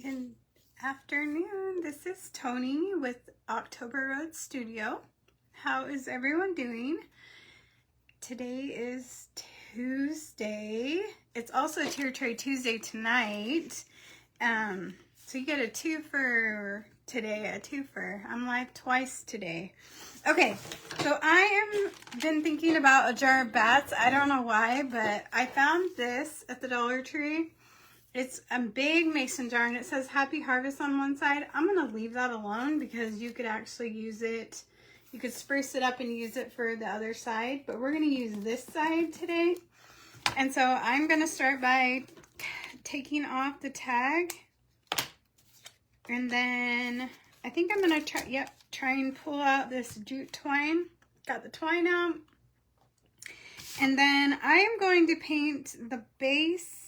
Good afternoon. This is Tony with October Road Studio. How is everyone doing? Today is Tuesday. It's also Tier Tray Tuesday tonight. So you get a twofer today, a twofer. I'm live twice today. Okay, so I have been thinking about a jar of bats. I don't know why, but I found this at the Dollar Tree. It's a big mason jar and it says Happy Harvest on one side. I'm going to leave that alone because you could actually use it. You could spruce it up and use it for the other side, but we're going to use this side today. And so I'm going to start by taking off the tag. And then I think I'm going to try and pull out this jute twine. Got the twine out. And then I am going to paint the base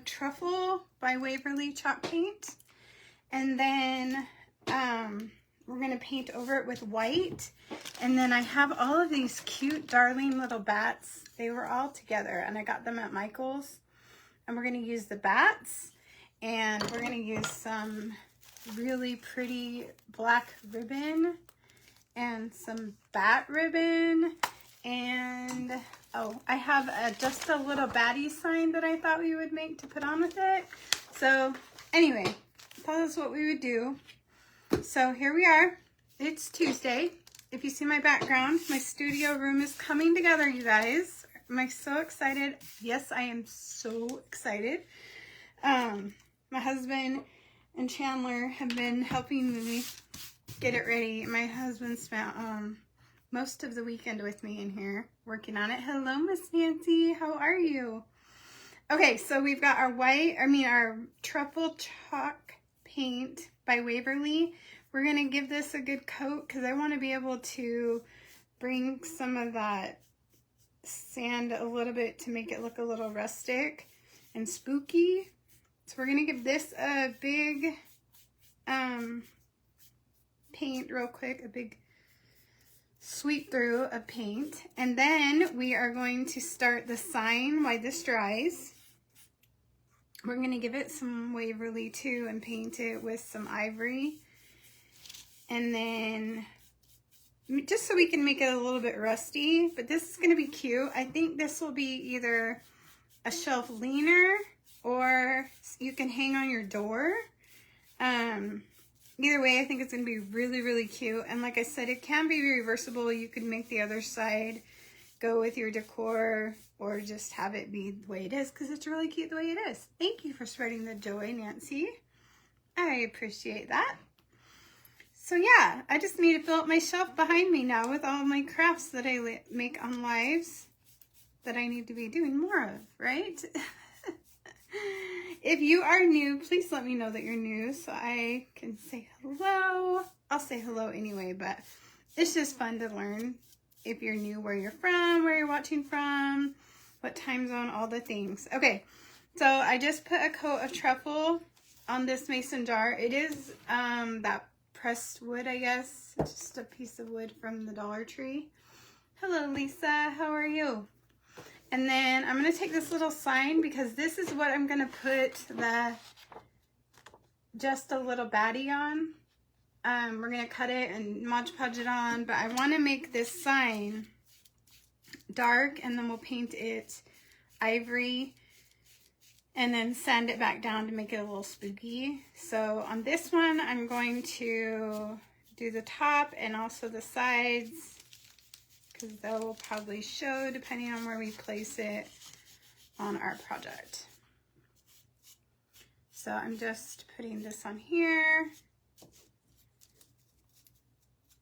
Truffle by Waverly chalk paint, and then we're going to paint over it with white. And then I have all of these cute darling little bats. They were all together and I got them at Michael's, and we're going to use the bats, and we're going to use some really pretty black ribbon and some bat ribbon. And oh, I have just a little baddie sign that I thought we would make to put on with it. So anyway, I thought that's what we would do. So here we are. It's Tuesday. If you see my background, my studio room is coming together, you guys. Am I so excited? Yes, I am so excited. My husband and Chandler have been helping me get it ready. My husband spent most of the weekend with me in here working on it. Hello, Miss Nancy. How are you? Okay, so we've got our Truffle chalk paint by Waverly. We're going to give this a good coat because I want to be able to bring some of that sand a little bit to make it look a little rustic and spooky. So we're going to give this a big paint real quick, a big sweep through of paint, and then we are going to start the sign while this dries. We're going to give it some Waverly too and paint it with some ivory, and then just so we can make it a little bit rusty. But this is going to be cute. I think this will be either a shelf leaner or you can hang on your door. Either way, I think it's going to be really, really cute. And like I said, it can be reversible. You could make the other side go with your decor or just have it be the way it is because it's really cute the way it is. Thank you for spreading the joy, Nancy. I appreciate that. So yeah, I just need to fill up my shelf behind me now with all my crafts that I make on lives that I need to be doing more of, right? If you are new, please let me know that you're new so I can say hello. I'll say hello anyway, but it's just fun to learn if you're new, where you're from, where you're watching from, what time zone, all the things. Okay, so I just put a coat of truffle on this mason jar. It is that pressed wood, I guess. It's just a piece of wood from the Dollar Tree. Hello, Lisa. How are you? And then I'm going to take this little sign because this is what I'm going to put the just a little baddie on. We're going to cut it and Mod Podge it on, but I want to make this sign dark and then we'll paint it ivory and then sand it back down to make it a little spooky. So on this one, I'm going to do the top and also the sides, because they'll probably show depending on where we place it on our project. So I'm just putting this on here.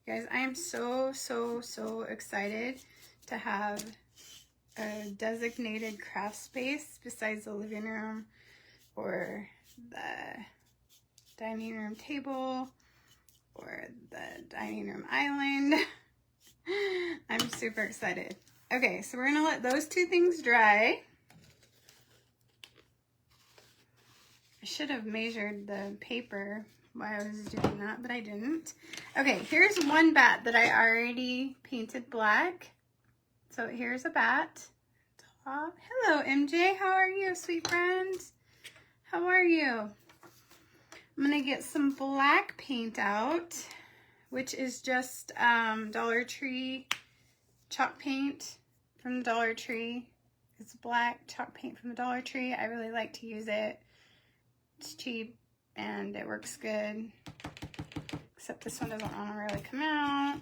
Guys, I am so excited to have a designated craft space besides the living room or the dining room table or the dining room island. I'm super excited. Okay, so we're gonna let those two things dry. I should have measured the paper while I was doing that, but I didn't. Okay, here's one bat that I already painted black. So here's a bat. Hello, MJ. How are you, sweet friend? How are you? I'm gonna get some black paint out, which is just Dollar Tree chalk paint from the Dollar Tree. It's black chalk paint from the Dollar Tree. I really like to use it. It's cheap and it works good. Except this one doesn't want to really come out.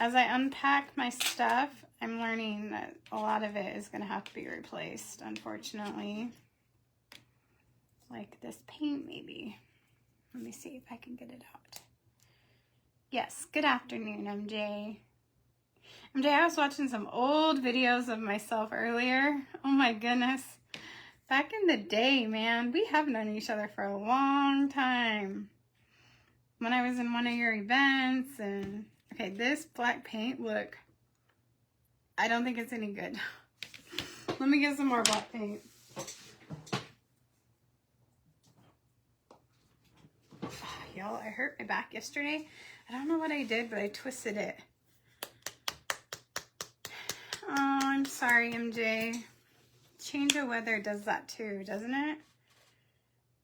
As I unpack my stuff, I'm learning that a lot of it is going to have to be replaced, unfortunately. Like this paint, maybe. Let me see if I can get it out. Yes, good afternoon, MJ. MJ, I was watching some old videos of myself earlier. Oh my goodness. Back in the day, man, we have known each other for a long time. When I was in one of your events and... Okay, this black paint, look. I don't think it's any good. Let me get some more black paint. Y'all, I hurt my back yesterday. I don't know what I did, but I twisted it. Oh, I'm sorry, MJ. Change of weather does that too, doesn't it?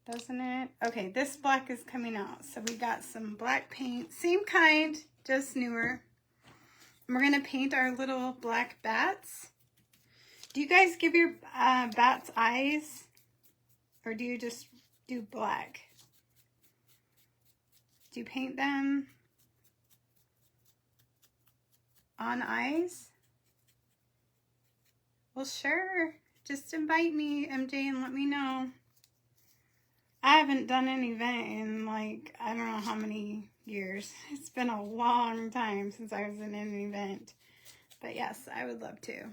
Doesn't it? Okay, this black is coming out. So we got some black paint. Same kind, just newer. And we're going to paint our little black bats. Do you guys give your bats eyes? Or do you just do black? Do you paint them on eyes? Well, sure. Just invite me, MJ, and let me know. I haven't done an event in like, I don't know how many years. It's been a long time since I was in an event. But yes, I would love to.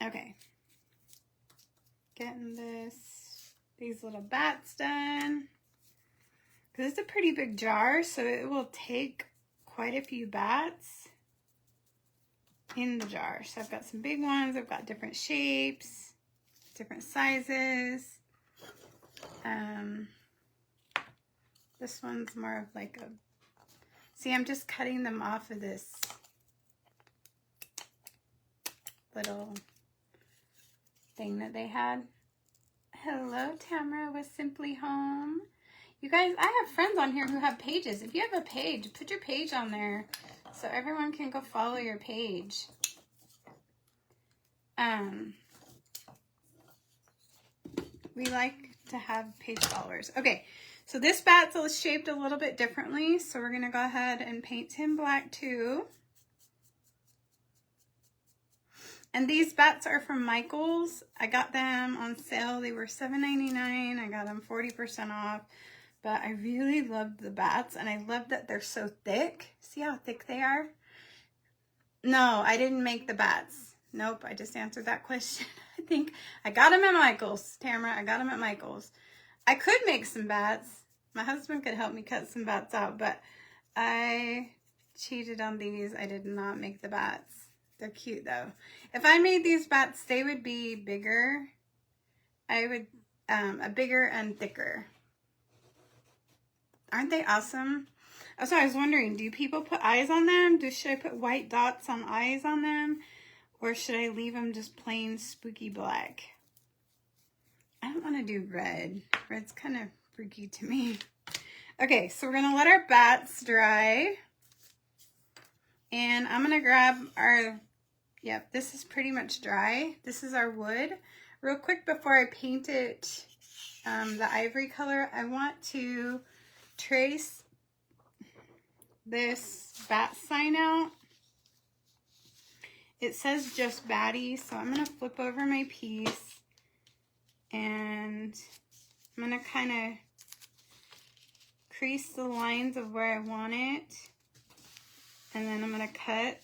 Okay. Getting these little bats done. Because it's a pretty big jar, so it will take quite a few bats in the jar. So I've got some big ones. I've got different shapes, different sizes. This one's more of like a... See, I'm just cutting them off of this little thing that they had. Hello, Tamara with Simply Home. You guys, I have friends on here who have pages. If you have a page, put your page on there so everyone can go follow your page. We like to have page followers. Okay, so this bat's shaped a little bit differently, so we're gonna go ahead and paint him black too. And these bats are from Michaels. I got them on sale. They were $7.99. I got them 40% off. But I really loved the bats, and I love that they're so thick. See how thick they are? No, I didn't make the bats. Nope, I just answered that question. I think I got them at Michaels, Tamara. I got them at Michaels. I could make some bats. My husband could help me cut some bats out, but I cheated on these. I did not make the bats. They're cute though. If I made these bats, they would be bigger. I would, bigger and thicker. Aren't they awesome? So I was wondering, do people put eyes on them? Should I put white dots on eyes on them? Or should I leave them just plain spooky black? I don't want to do red. Red's kind of freaky to me. Okay, so we're going to let our bats dry. And I'm going to grab our, yep, this is pretty much dry. This is our wood. Real quick before I paint it the ivory color, I want to trace this bat sign out. It says just Batty, so I'm going to flip over my piece and I'm going to kind of crease the lines of where I want it, and then I'm going to cut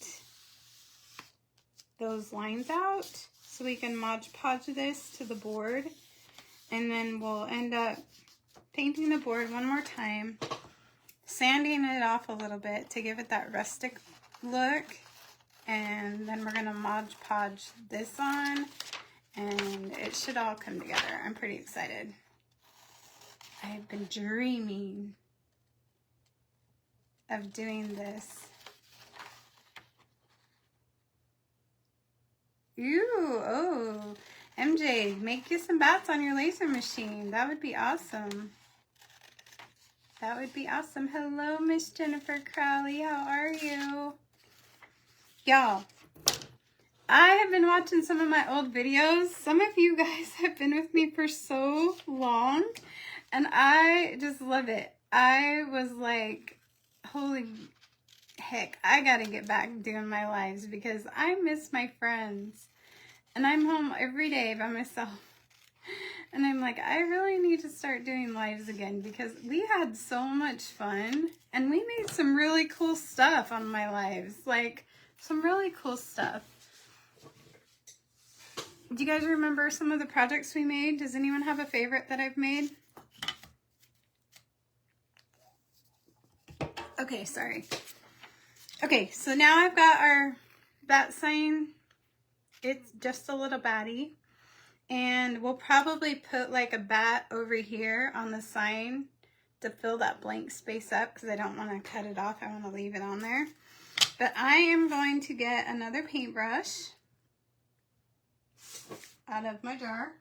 those lines out so we can Mod Podge this to the board, and then we'll end up painting the board one more time, sanding it off a little bit to give it that rustic look, and then we're going to Mod Podge this on, and it should all come together. I'm pretty excited. I've been dreaming of doing this. Ooh, oh. MJ, make you some bats on your laser machine. That would be awesome. That would be awesome. Hello, Miss Jennifer Crowley. How are you? Y'all, I have been watching some of my old videos. Some of you guys have been with me for so long, and I just love it. I was like, holy heck, I gotta get back doing my lives because I miss my friends. And I'm home every day by myself. And I'm like, I really need to start doing lives again because we had so much fun. And we made some really cool stuff on my lives. Like, some really cool stuff. Do you guys remember some of the projects we made? Does anyone have a favorite that I've made? Okay, sorry. Okay, so now I've got our bat sign. It's just a little batty. And we'll probably put like a bat over here on the sign to fill that blank space up because I don't want to cut it off. I want to leave it on there. But I am going to get another paintbrush out of my jar.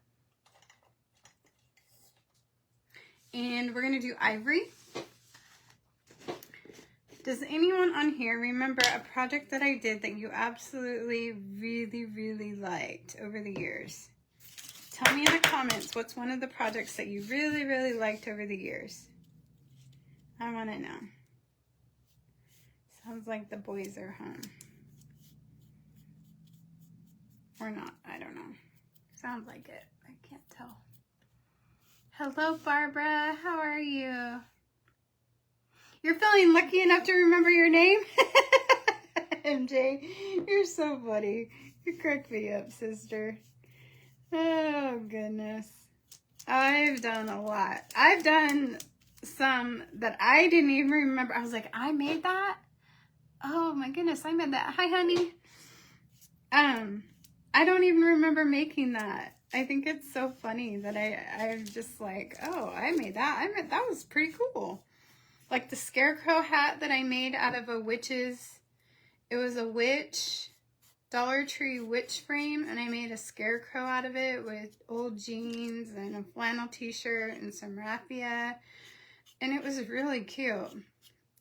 And we're going to do ivory. Does anyone on here remember a project that I did that you absolutely really liked over the years? Tell me in the comments what's one of the projects that you really liked over the years. I want to know. Sounds like the boys are home. Or not, I don't know. Sounds like it. I can't tell. Hello, Barbara. How are you? You're feeling lucky enough to remember your name? MJ, you're so funny. You crack me up, sister. Oh, goodness. I've done a lot. I've done some that I didn't even remember. I was like, I made that? Oh, my goodness, I made that. Hi, honey. I don't even remember making that. I think it's so funny that I'm just like, oh, I made that. That was pretty cool. Like the scarecrow hat that I made out of a witch's, it was a witch, Dollar Tree witch frame, and I made a scarecrow out of it with old jeans and a flannel t-shirt and some raffia, and it was really cute.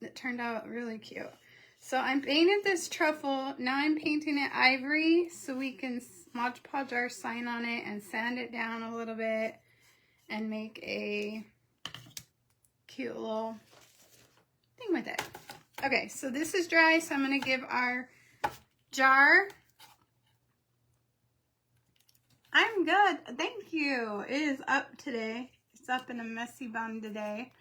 It turned out really cute. So I painted this truffle. Now I'm painting it ivory so we can Mod Podge our sign on it and sand it down a little bit and make a cute little thing with it. Okay, so this is dry, so I'm going to give our jar. I'm good. Thank you. It is up today. It's up in a messy bun today.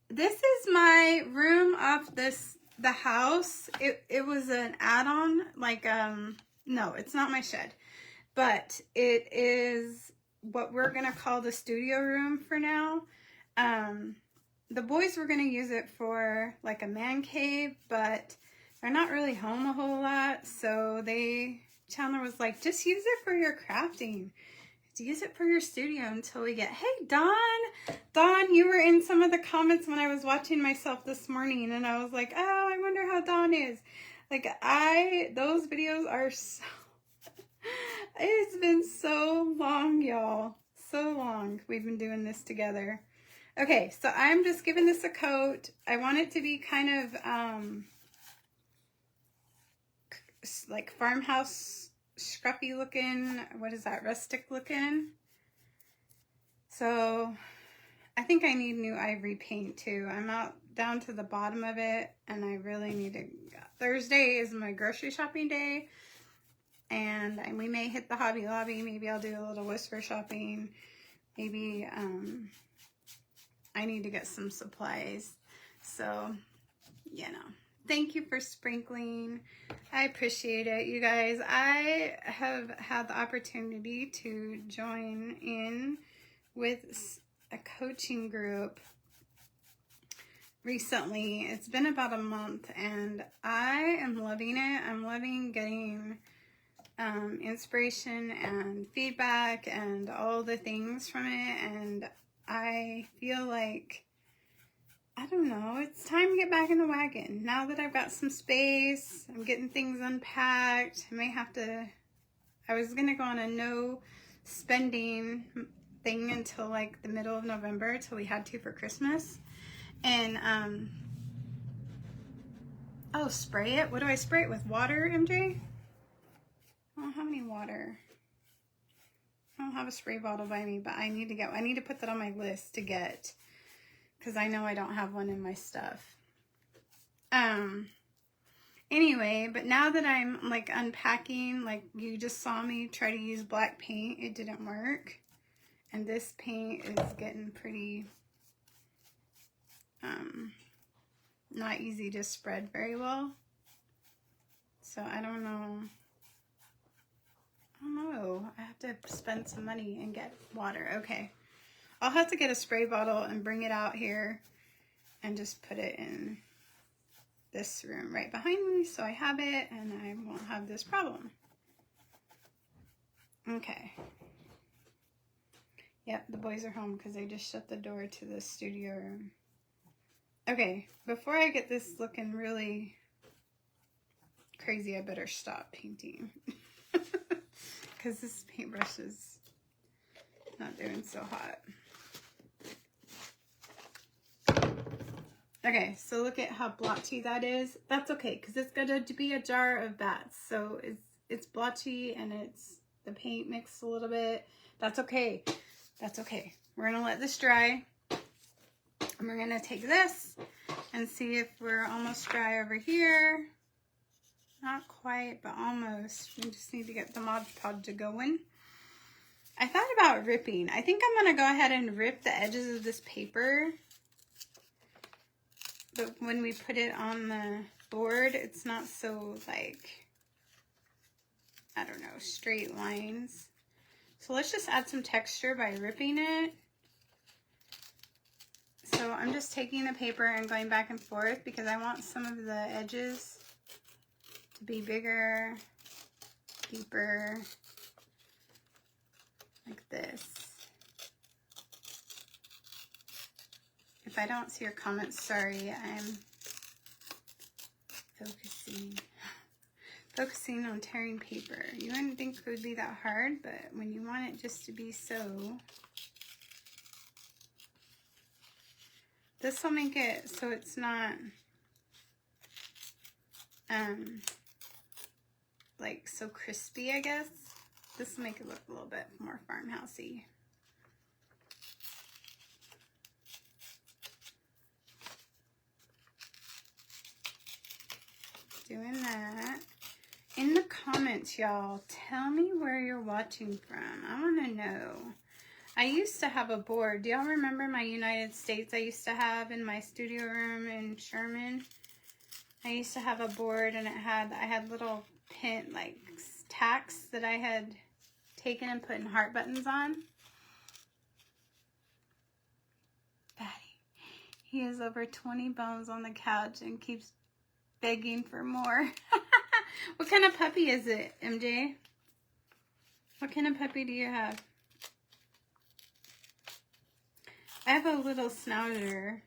This is my room off the house. It was an add-on, like, no, it's not my shed, but it is what we're going to call the studio room for now. The boys were going to use it for like a man cave, but they're not really home a whole lot. So Chandler was like, just use it for your crafting. Use it for your studio until we get, hey, Dawn. Dawn, you were in some of the comments when I was watching myself this morning. And I was like, oh, I wonder how Dawn is. Like those videos are so, it's been so long, y'all. So long we've been doing this together. Okay, so I'm just giving this a coat. I want it to be kind of like farmhouse scruffy looking. What is that? Rustic looking. So I think I need new ivory paint too. I'm out down to the bottom of it and I really need to. Thursday is my grocery shopping day and we may hit the Hobby Lobby. Maybe I'll do a little Whisper shopping. Maybe I need to get some supplies. So, you know, thank you for sprinkling. I appreciate it, you guys. I have had the opportunity to join in with a coaching group recently. It's been about a month and I am loving it. I'm loving getting inspiration and feedback and all the things from it, and I feel like, I don't know, it's time to get back in the wagon. Now that I've got some space, I'm getting things unpacked. I may have to I was gonna go on a no spending thing until like the middle of November, till we had to for Christmas. And oh, spray it. What do I spray it with? Water, MJ? I don't have any water. I don't have a spray bottle by me, but I need to put that on my list to get, because I know I don't have one in my stuff. Anyway, but now that I'm like unpacking, like you just saw me try to use black paint, it didn't work. And this paint is getting pretty, not easy to spread very well. So I don't know. I have to spend some money and get water. Okay. I'll have to get a spray bottle and bring it out here and just put it in this room right behind me, so I have it and I won't have this problem. Okay. Yep, the boys are home because they just shut the door to the studio room. Okay, before I get this looking really crazy, I better stop painting. Because this paintbrush is not doing so hot. Okay, so look at how blotchy that is. That's okay, because it's going to be a jar of bats. So it's blotchy and it's the paint mixed a little bit. That's okay. That's okay. We're going to let this dry. And we're going to take this and see if we're almost dry over here. Not quite, but almost. We just need to get the Mod Podge going. I thought about ripping. I think I'm going to go ahead and rip the edges of this paper. But when we put it on the board, it's not so, like, I don't know, straight lines. So let's just add some texture by ripping it. So I'm just taking the paper and going back and forth because I want some of the edges to be bigger, deeper, like this. If I don't see your comments, sorry, I'm focusing on tearing paper. You wouldn't think it would be that hard, but when you want it just to be so, this will make it so it's not like so crispy, I guess. This will make it look a little bit more farmhousey. Doing that. In the comments, y'all, tell me where you're watching from. I want to know. I used to have a board. Do y'all remember my United States I used to have in my studio room in Sherman? I used to have a board and I had little pin, like tacks that I had taken and put in heart buttons on. Batty. He has over 20 bones on the couch and keeps begging for more. What kind of puppy is it, MJ? What kind of puppy do you have? I have a little Schnauzer.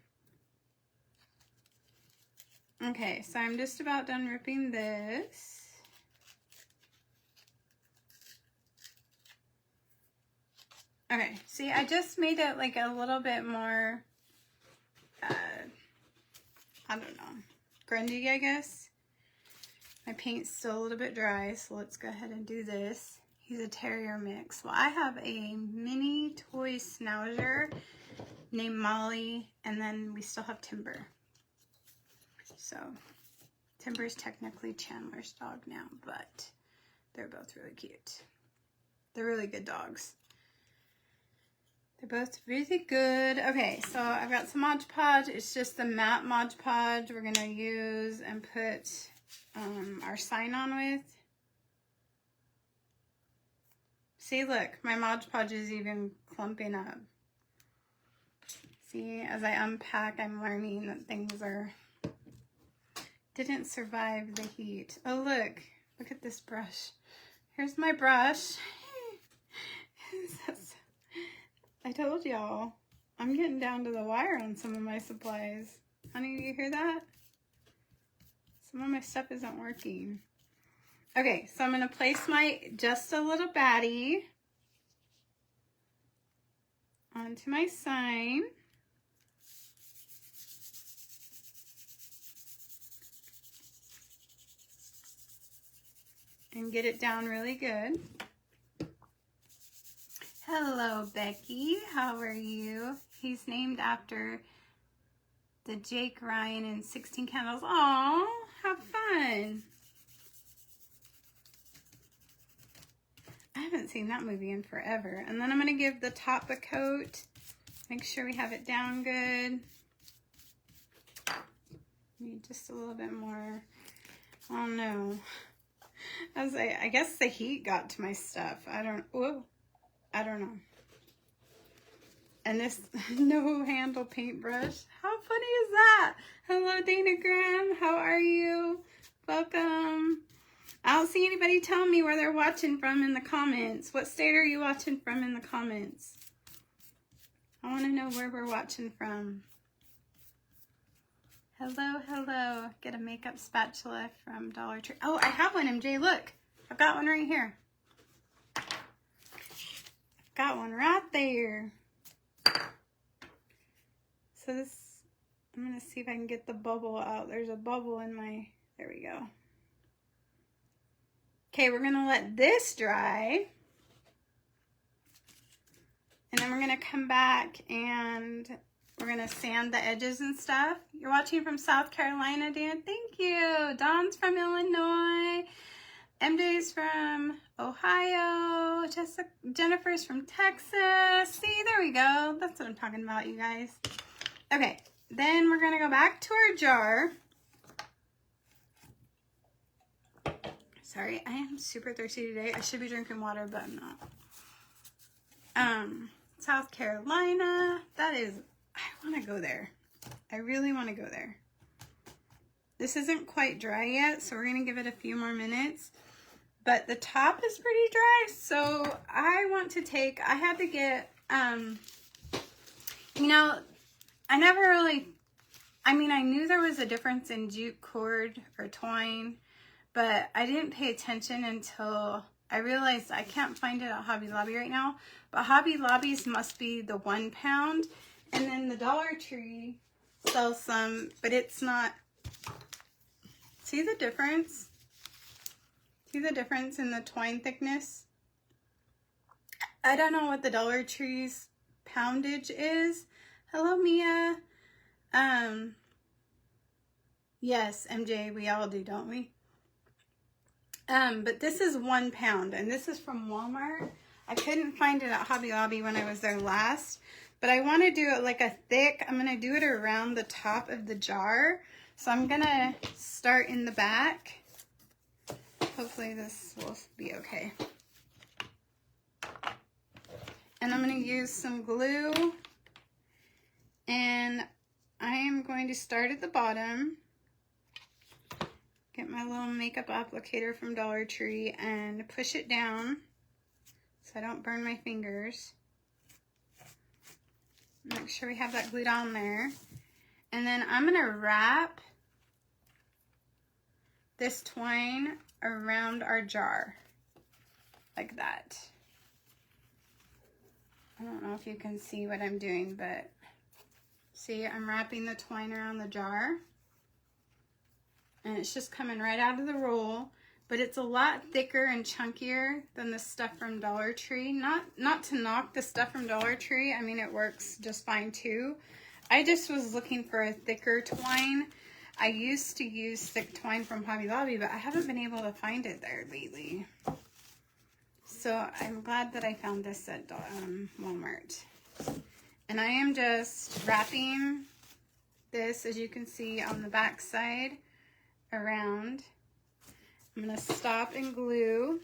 Okay, so I'm just about done ripping this. Okay, see, I just made it like a little bit more, I don't know, grungy, I guess. My paint's still a little bit dry, so let's go ahead and do this. He's a terrier mix. Well, I have a mini toy Schnauzer named Molly, and then we still have Timber. So, Timber's technically Chandler's dog now, but they're both really cute. They're really good dogs. They're both really good. Okay, so I've got some Mod Podge. It's just the matte Mod Podge we're going to use and put our sign on with. See, look, my Mod Podge is even clumping up. See, as I unpack, I'm learning that things didn't survive the heat. Oh, look at this brush. Here's my brush. I told y'all, I'm getting down to the wire on some of my supplies. Honey, do you hear that? Some of my stuff isn't working. Okay, so I'm going to place my Just a Little Baddie onto my sign. And get it down really good. Hello, Becky. How are you? He's named after the Jake Ryan in 16 Candles. Aw, have fun. I haven't seen that movie in forever. And then I'm going to give the top a coat. Make sure we have it down good. Need just a little bit more. Oh no. I guess the heat got to my stuff. I don't know. And this no handle paintbrush. How funny is that? Hello, Dana Graham. How are you? Welcome. I don't see anybody telling me where they're watching from in the comments. What state are you watching from in the comments? I want to know where we're watching from. Hello, hello. Get a makeup spatula from Dollar Tree. Oh, I have one, MJ. Look. I've got one right here. Got one right there. So this, I'm going to see if I can get the bubble out. There's a bubble in my, there we go. Okay, we're going to let this dry. And then we're going to come back and we're going to sand the edges and stuff. You're watching from South Carolina, Dan. Thank you. Dawn's from Illinois. MJ's from Ohio. Jennifer's from Texas. See, there we go. That's what I'm talking about, you guys. Okay, then we're going to go back to our jar. Sorry, I am super thirsty today. I should be drinking water, but I'm not. South Carolina. That is, I want to go there. I really want to go there. This isn't quite dry yet, so we're going to give it a few more minutes. But the top is pretty dry, so I want to take, I had to get, you know, I never really, I mean, I knew there was a difference in jute cord or twine, but I didn't pay attention until I realized I can't find it at Hobby Lobby right now. But Hobby Lobby's must be the 1 pound, and then the Dollar Tree sells some, but it's not. See the difference? See the difference in the twine thickness? I don't know what the Dollar Tree's poundage is. Hello, Mia. Yes, MJ, we all do, don't we? But this is 1 pound, and this is from Walmart. I couldn't find it at Hobby Lobby when I was there last, but I want to do it like a thick, I'm going to do it around the top of the jar. So I'm going to start in the back. Hopefully this will be okay. And I'm going to use some glue, and I am going to start at the bottom. Get my little makeup applicator from Dollar Tree and push it down so I don't burn my fingers. Make sure we have that glued on there. And then I'm going to wrap this twine around our jar like that. I don't know if you can see what I'm doing, but see, I'm wrapping the twine around the jar. And it's just coming right out of the roll, but it's a lot thicker and chunkier than the stuff from Dollar Tree. Not to knock the stuff from Dollar Tree. I mean, it works just fine too. I just was looking for a thicker twine. I used to use thick twine from Hobby Lobby, but I haven't been able to find it there lately. So I'm glad that I found this at Walmart. And I am just wrapping this, as you can see, on the back side around. I'm going to stop and glue.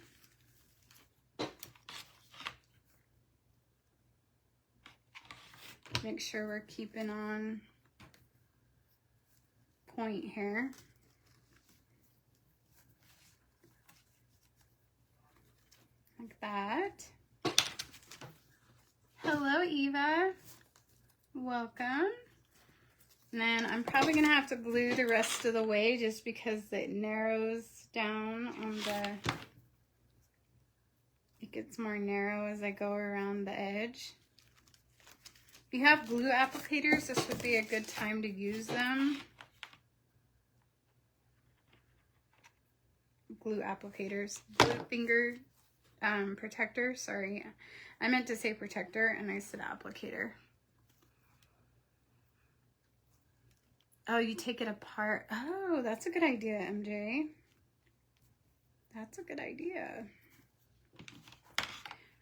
Make sure we're keeping on point here. Like that. Hello, Eva. Welcome. And then I'm probably going to have to glue the rest of the way just because it narrows down on it gets more narrow as I go around the edge. If you have glue applicators, this would be a good time to use them. Glue applicators, glue finger protector, sorry. I meant to say protector and I said applicator. Oh, you take it apart. Oh, that's a good idea, MJ. That's a good idea.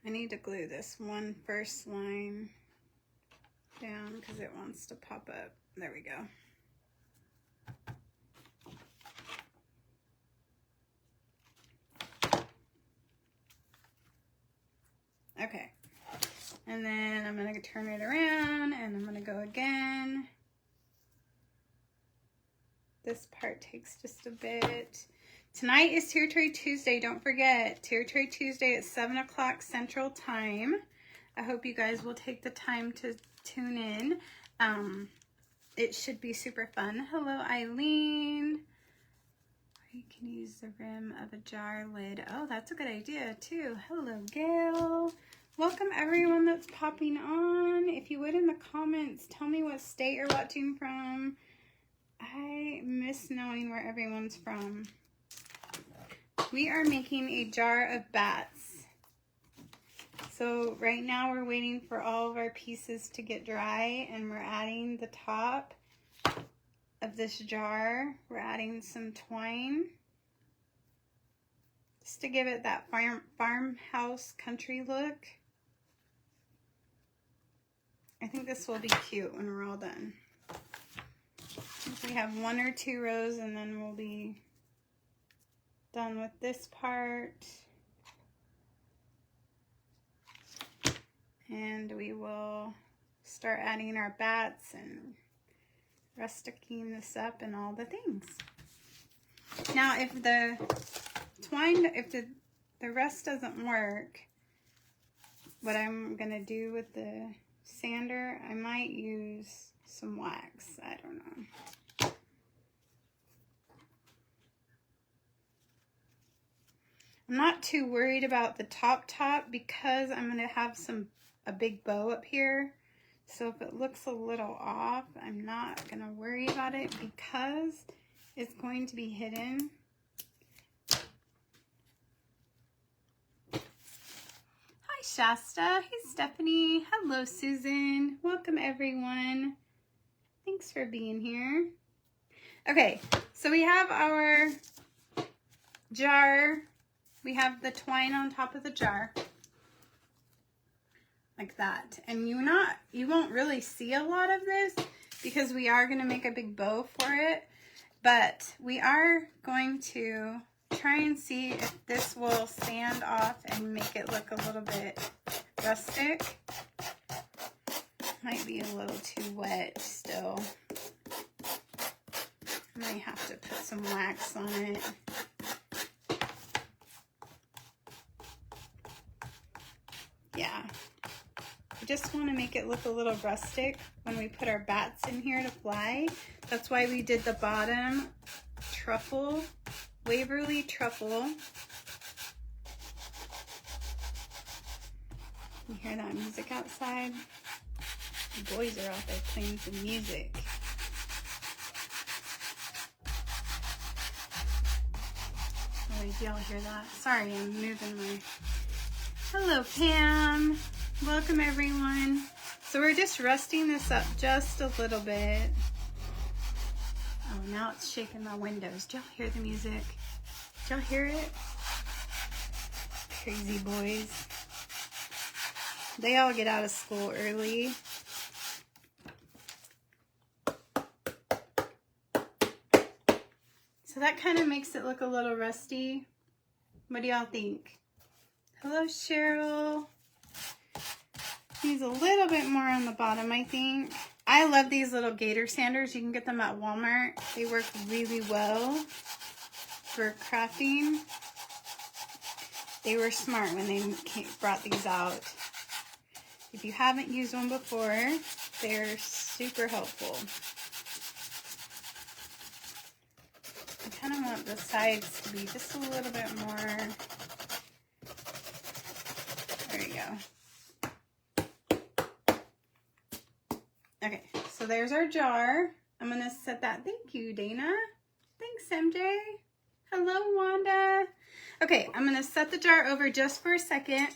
I need to glue this one first line down because it wants to pop up. There we go. Okay. And then I'm going to turn it around and I'm going to go again. This part takes just a bit. Tonight is Territory Tuesday. Don't forget, Territory Tuesday at 7 o'clock Central Time. I hope you guys will take the time to tune in. It should be super fun. Hello, Eileen. You can use the rim of a jar lid. Oh, that's a good idea too. Hello, Gail. Welcome everyone that's popping on. If you would in the comments, tell me what state you're watching from. I miss knowing where everyone's from. We are making a jar of bats. So right now we're waiting for all of our pieces to get dry and we're adding the top of this jar. We're adding some twine just to give it that farmhouse country look. I think this will be cute when we're all done. We have 1 or 2 rows and then we'll be done with this part. And we will start adding our bats and rusticking this up and all the things. Now, if the twine, if the rest doesn't work, what I'm going to do with the sander, I might use some wax. I don't know. I'm not too worried about the top because I'm going to have a big bow up here. So if it looks a little off, I'm not going to worry about it because it's going to be hidden. Hi Shasta. Hey Stephanie. Hello Susan. Welcome everyone. Thanks for being here. Okay, so we have our jar. We have the twine on top of the jar. Like that. And you won't really see a lot of this because we are going to make a big bow for it. But we are going to try and see if this will sand off and make it look a little bit rustic. Might be a little too wet still. I might have to put some wax on it. Yeah. I just want to make it look a little rustic when we put our bats in here to fly. That's why we did the bottom truffle, Waverly truffle. You hear that music outside? The boys are out there playing some music. Oh, did y'all hear that? Sorry, I'm moving my... Hello, Pam. Welcome, everyone. So we're just rusting this up just a little bit. Oh, now it's shaking my windows. Did y'all hear the music? Did y'all hear it? Crazy boys. They all get out of school early. So that kind of makes it look a little rusty. What do y'all think? Hello, Cheryl. Needs a little bit more on the bottom, I think. I love these little gator sanders. You can get them at Walmart. They work really well for crafting. They were smart when they brought these out. If you haven't used one before, they're super helpful. I kind of want the sides to be just a little bit more. There you go. Okay, so there's our jar. I'm going to set that. Thank you, Dana. Thanks, MJ. Hello, Wanda. Okay, I'm going to set the jar over just for a second.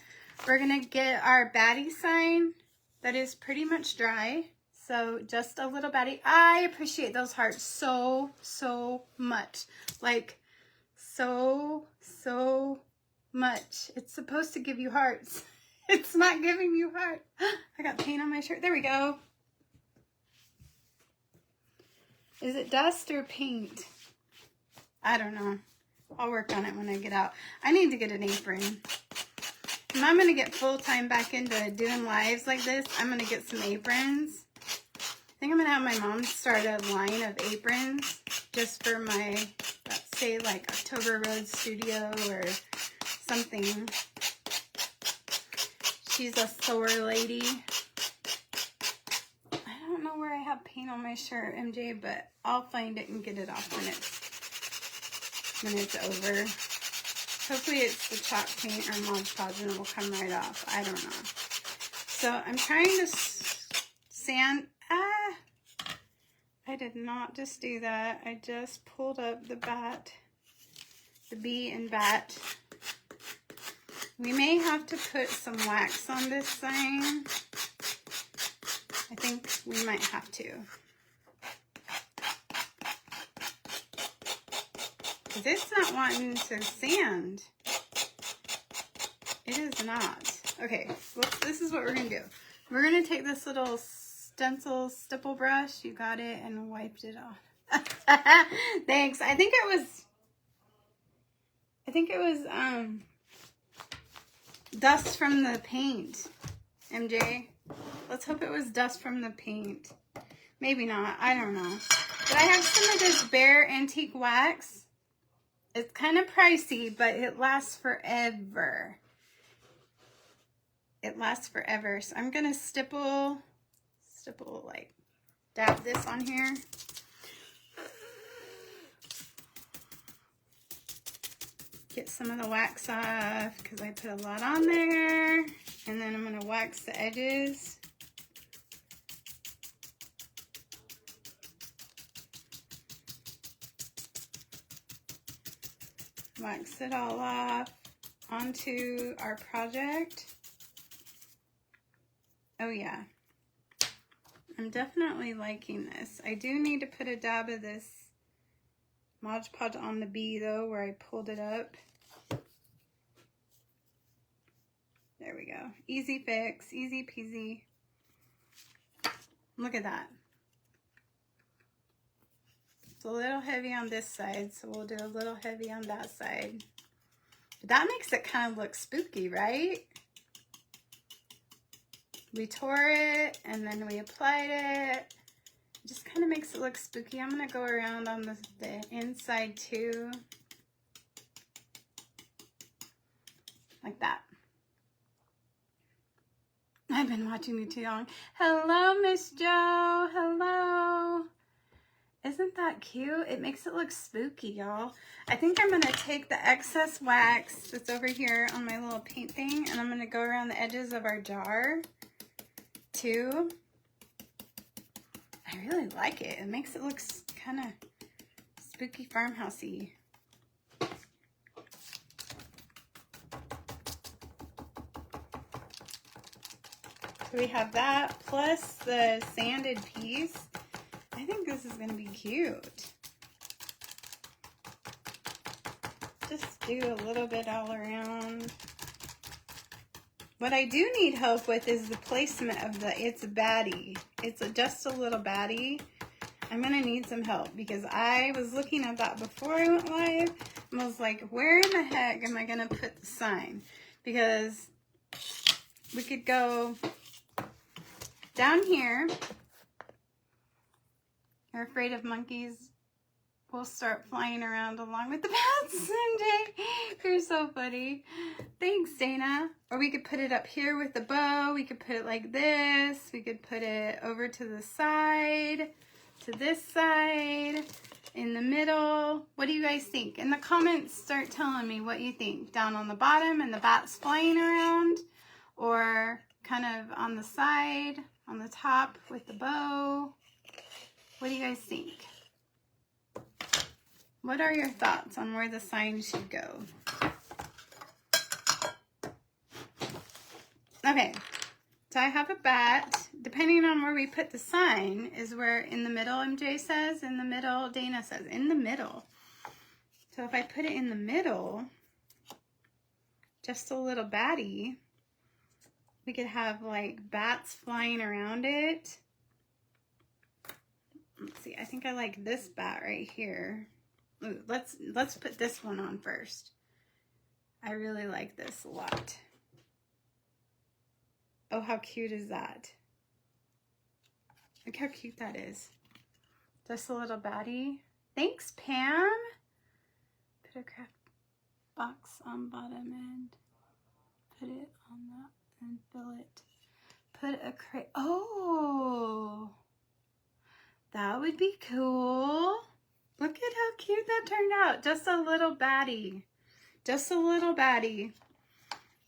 We're going to get our baddie sign that is pretty much dry. So just a little baddie. I appreciate those hearts so, so much. Like, so, so much. It's supposed to give you hearts. It's not giving you hearts. I got paint on my shirt. There we go. Is it dust or paint? I don't know. I'll work on it when I get out. I need to get an apron. If I'm going to get full-time back into doing lives like this, I'm going to get some aprons. I think I'm going to have my mom start a line of aprons just for my, let's say, like October Road Studio or something. She's a sewer lady. I don't know where I have paint on my shirt, MJ, but I'll find it and get it off when it's over. Hopefully it's the chalk paint or Mod Podge and it will come right off. I don't know. So I'm trying to sand. I did not just do that. I just pulled up the bat, the bee and bat. We may have to put some wax on this sign. I think we might have to. Because it's not wanting to sand. It is not. Okay, well, this is what we're going to do. We're going to take this little stencil stipple brush. You got it, and wiped it off. Thanks. I think it was dust from the paint, MJ. Let's hope it was dust from the paint. Maybe not. I don't know. But I have some of this Behr Antique Wax. It's kind of pricey, but it lasts forever. It lasts forever. So I'm going to stipple, like, dab this on here. Get some of the wax off because I put a lot on there. And then I'm going to wax the edges. Wax it all off onto our project. Oh yeah, I'm definitely liking this. I do need to put a dab of this Mod Podge on the bee though, where I pulled it up. There we go. Easy fix, easy peasy. Look at that. It's a little heavy on this side, so we'll do a little heavy on that side. But that makes it kind of look spooky, right? We tore it, and then we applied it. It just kind of makes it look spooky. I'm going to go around on the inside too. Like that. I've been watching you too long. Hello, Miss Jo. Hello. Isn't that cute? It makes it look spooky, y'all. I think I'm going to take the excess wax that's over here on my little paint thing, and I'm going to go around the edges of our jar, too. I really like it. It makes it look kind of spooky farmhousey. So we have that, plus the sanded piece. I think this is going to be cute. Just do a little bit all around. What I do need help with is the placement of the It's a Baddie. It's just a little baddie. I'm going to need some help because I was looking at that before I went live and was like, where in the heck am I going to put the sign? Because we could go down here. You're afraid of monkeys? We'll start flying around along with the bats someday. You're so funny. Thanks, Dana. Or we could put it up here with the bow. We could put it like this. We could put it over to the side. to this side, in the middle. What do you guys think? In the comments, start telling me what you think. Down on the bottom and the bats flying around, or kind of on the side, on the top with the bow. What do you guys think? What are your thoughts on where the sign should go? Okay, so I have a bat. Depending on where we put the sign is where in the middle, MJ says, in the middle, Dana says, in the middle. So if I put it in the middle, just a little batty, we could have like bats flying around it. Let's see, I think I like this bat right here. Ooh, let's put this one on first. I really like this a lot. Oh, how cute is that? Look how cute that is. Just a little baddie. Thanks, Pam. Put a craft box on bottom end. Put it on that and fill it. Put a crate. Oh, that would be cool. Look at how cute that turned out. Just a little baddie. Just a little baddie.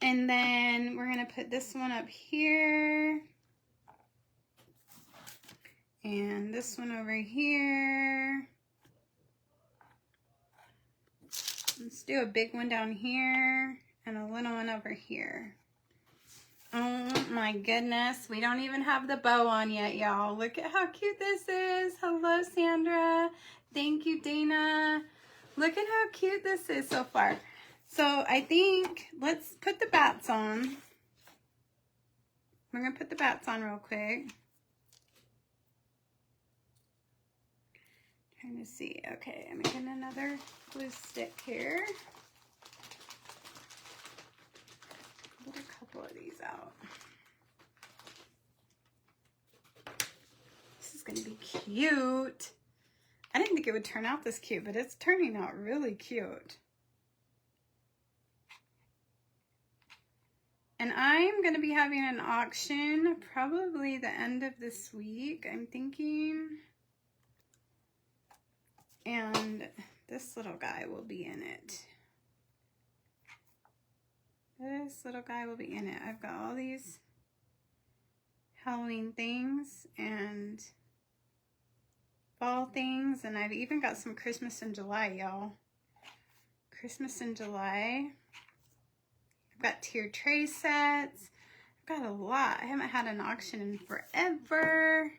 And then we're going to put this one up here. And this one over here. Let's do a big one down here and a little one over here. Oh my goodness. We don't even have the bow on yet, y'all. Look at how cute this is. Hello, Sandra. Thank you, Dana. Look at how cute this is so far. So I think let's put the bats on. We're going to put the bats on real quick. Trying to see. Okay, I'm making another glue stick here. Put a couple of these out. This is going to be cute. I didn't think it would turn out this cute, but it's turning out really cute. And I'm going to be having an auction probably the end of this week, I'm thinking. And this little guy will be in it. This little guy will be in it. I've got all these Halloween things and fall things. And I've even got some Christmas in July, y'all. Christmas in July. I've got tiered tray sets. I've got a lot. I haven't had an auction in forever.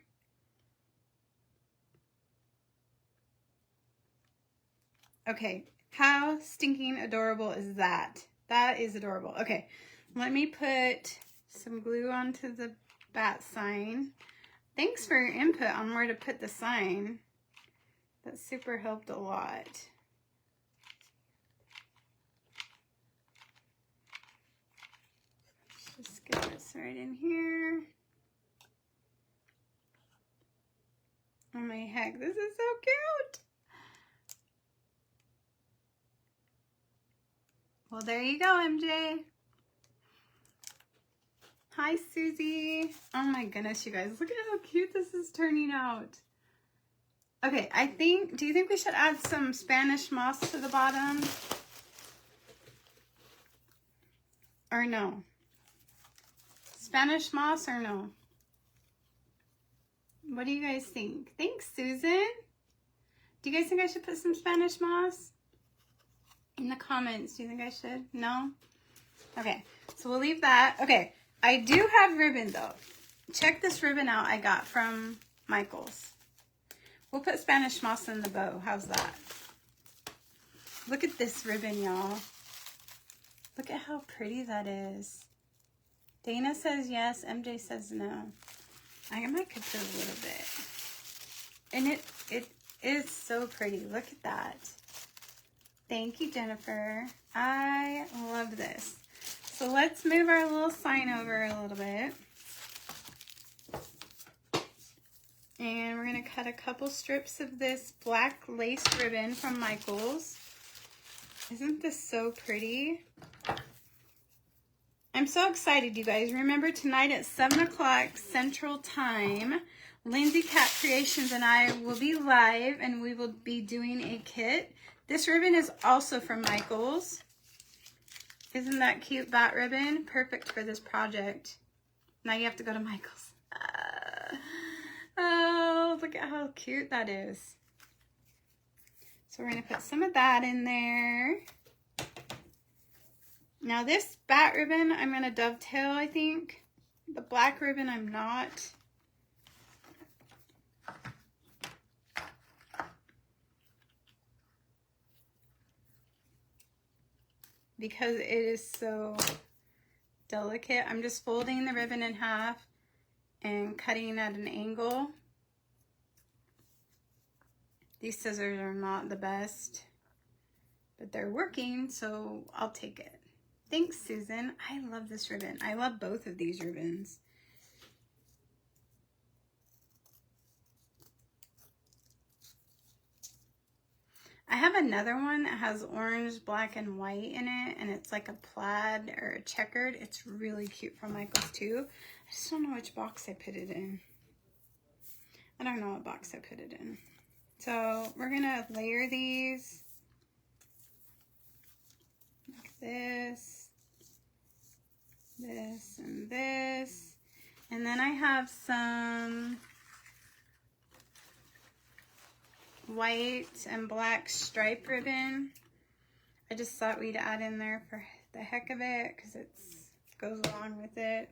Okay, how stinking adorable is that? That is adorable. Okay, let me put some glue onto the bat sign. Thanks for your input on where to put the sign. That super helped a lot. Just get this right in here. Oh my heck, this is so cute. Well, there you go, MJ. Hi, Susie. Oh my goodness, you guys. Look at how cute this is turning out. Okay, do you think we should add some Spanish moss to the bottom? Or no? Spanish moss or no? What do you guys think? Thanks, Susan. Do you guys think I should put some Spanish moss? In the comments, do you think I should? No? Okay, so we'll leave that. Okay, I do have ribbon though. Check this ribbon out I got from Michaels. We'll put Spanish moss in the bow. How's that? Look at this ribbon, y'all. Look at how pretty that is. Dana says yes, MJ says no. I might could put a little bit. And it is so pretty. Look at that. Thank you, Jennifer. I love this. So let's move our little sign over a little bit. And we're going to cut a couple strips of this black lace ribbon from Michaels. Isn't this so pretty? I'm so excited, you guys. Remember, tonight at 7 o'clock Central Time, Lindsay Cat Creations and I will be live and we will be doing a kit. This ribbon is also from Michaels. Isn't that cute bat ribbon? Perfect for this project. Now you have to go to Michaels. Oh, look at how cute that is. So we're going to put some of that in there. Now this bat ribbon, I'm going to dovetail, I think. The black ribbon, I'm not. Because it is so delicate, I'm just folding the ribbon in half and cutting at an angle. These scissors are not the best, but they're working, so I'll take it. Thanks, Susan. I love this ribbon. I love both of these ribbons. I have another one that has orange, black, and white in it, and it's like a plaid or a checkered. It's really cute from Michaels too. I just don't know which box I put it in. I don't know what box I put it in. So we're gonna layer these like this, this, and this. And then I have some white and black stripe ribbon. I just thought we'd add in there for the heck of it because it goes along with it.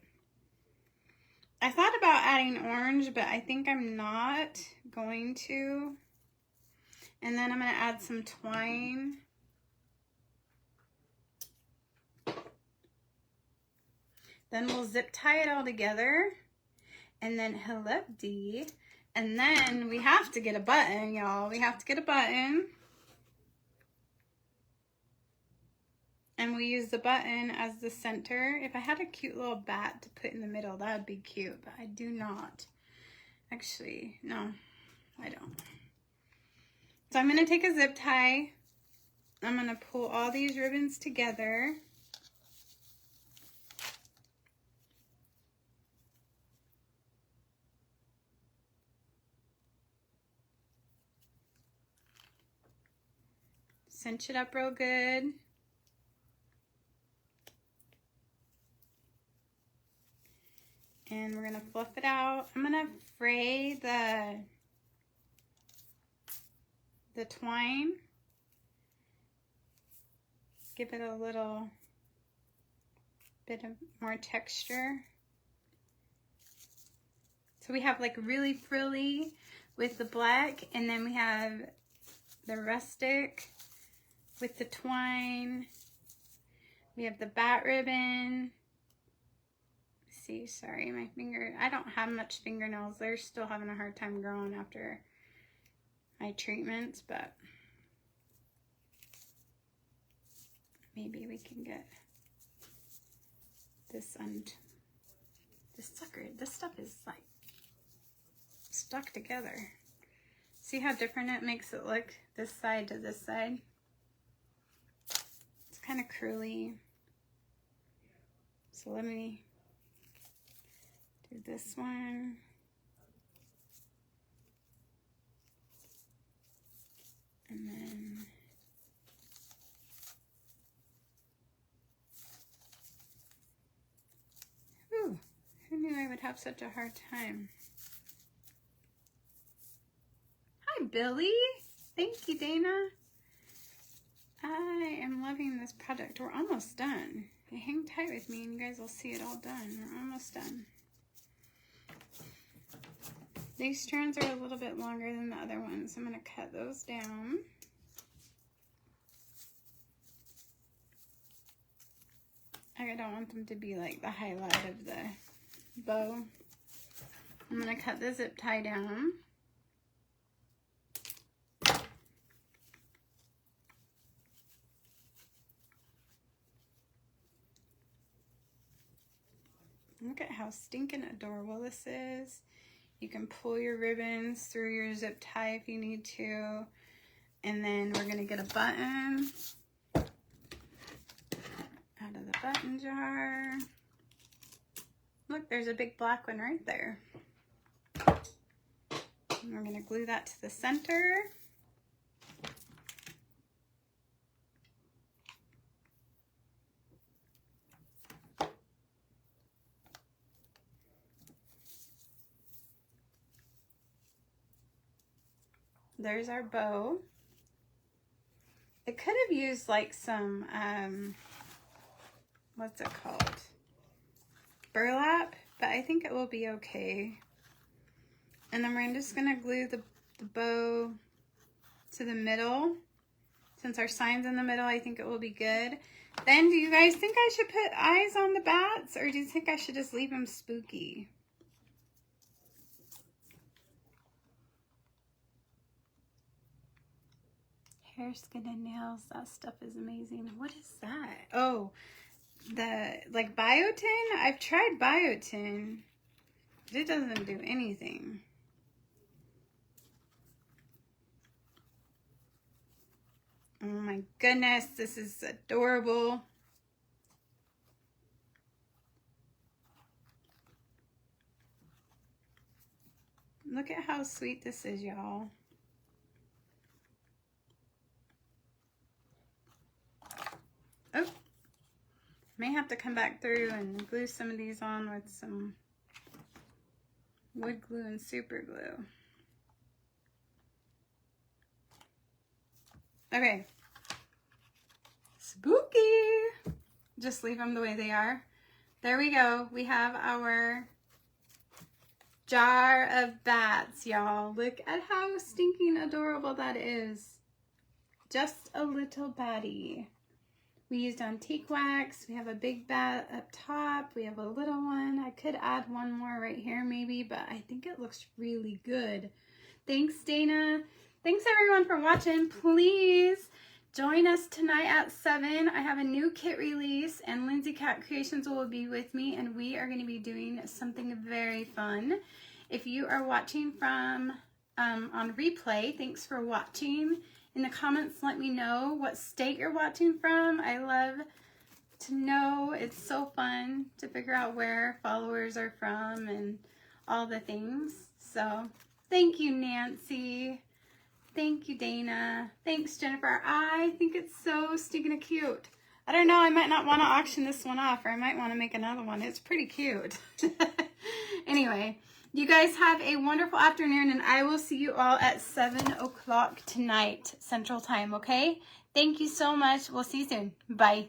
I thought about adding orange, but I think I'm not going to. And then I'm going to add some twine. Then we'll zip tie it all together. And then hello D. And then we have to get a button, y'all. We have to get a button. And we use the button as the center. If I had a cute little bat to put in the middle, that would be cute. But I do not. Actually, no, I don't. So I'm going to take a zip tie. I'm going to pull all these ribbons together. Cinch it up real good. And we're going to fluff it out. I'm going to fray the twine. Give it a little bit of more texture. So we have like really frilly with the black, and then we have the rustic with the twine. We have the bat ribbon. See, sorry, my finger, I don't have much fingernails. They're still having a hard time growing after my treatments, but maybe we can get this this sucker. This stuff is like stuck together. See how different it makes it look this side to this side? It's kind of curly. So let me do this one. And then whew, who knew I would have such a hard time? Hi, Billy. Thank you, Dana. I am loving this project. We're almost done. Hang tight with me and you guys will see it all done. We're almost done. These strands are a little bit longer than the other ones. I'm going to cut those down. I don't want them to be like the highlight of the bow. I'm going to cut the zip tie down. Look at how stinking adorable this is. You can pull your ribbons through your zip tie if you need to. And then we're going to get a button out of the button jar. Look, there's a big black one right there. And we're going to glue that to the center. There's our bow. It could have used like some, what's it called? Burlap, but I think it will be okay. And then we're just gonna glue the bow to the middle. Since our sign's in the middle, I think it will be good. Then, do you guys think I should put eyes on the bats, or do you think I should just leave them spooky? Hair, skin, and nails. That stuff is amazing. What is that? Oh, the, like, biotin? I've tried biotin. But it doesn't do anything. Oh my goodness, this is adorable. Look at how sweet this is, y'all. Oh, may have to come back through and glue some of these on with some wood glue and super glue. Okay. Spooky. Just leave them the way they are. There we go. We have our jar of bats, y'all. Look at how stinking adorable that is. Just a little batty. We used antique wax. We have a big bat up top. We have a little one. I could add one more right here maybe, but I think it looks really good. Thanks, Dana. Thanks everyone for watching. Please join us tonight at 7. I have a new kit release and Lindsay Cat Creations will be with me and we are going to be doing something very fun. If you are watching from on replay, thanks for watching. In the comments, let me know what state you're watching from. I love to know. It's so fun to figure out where followers are from and all the things. So thank you, Nancy. Thank you, Dana. Thanks, Jennifer. I think it's so stinking cute. I don't know. I might not want to auction this one off, or I might want to make another one. It's pretty cute. Anyway. You guys have a wonderful afternoon, and I will see you all at 7 o'clock tonight, Central Time, okay? Thank you so much. We'll see you soon. Bye.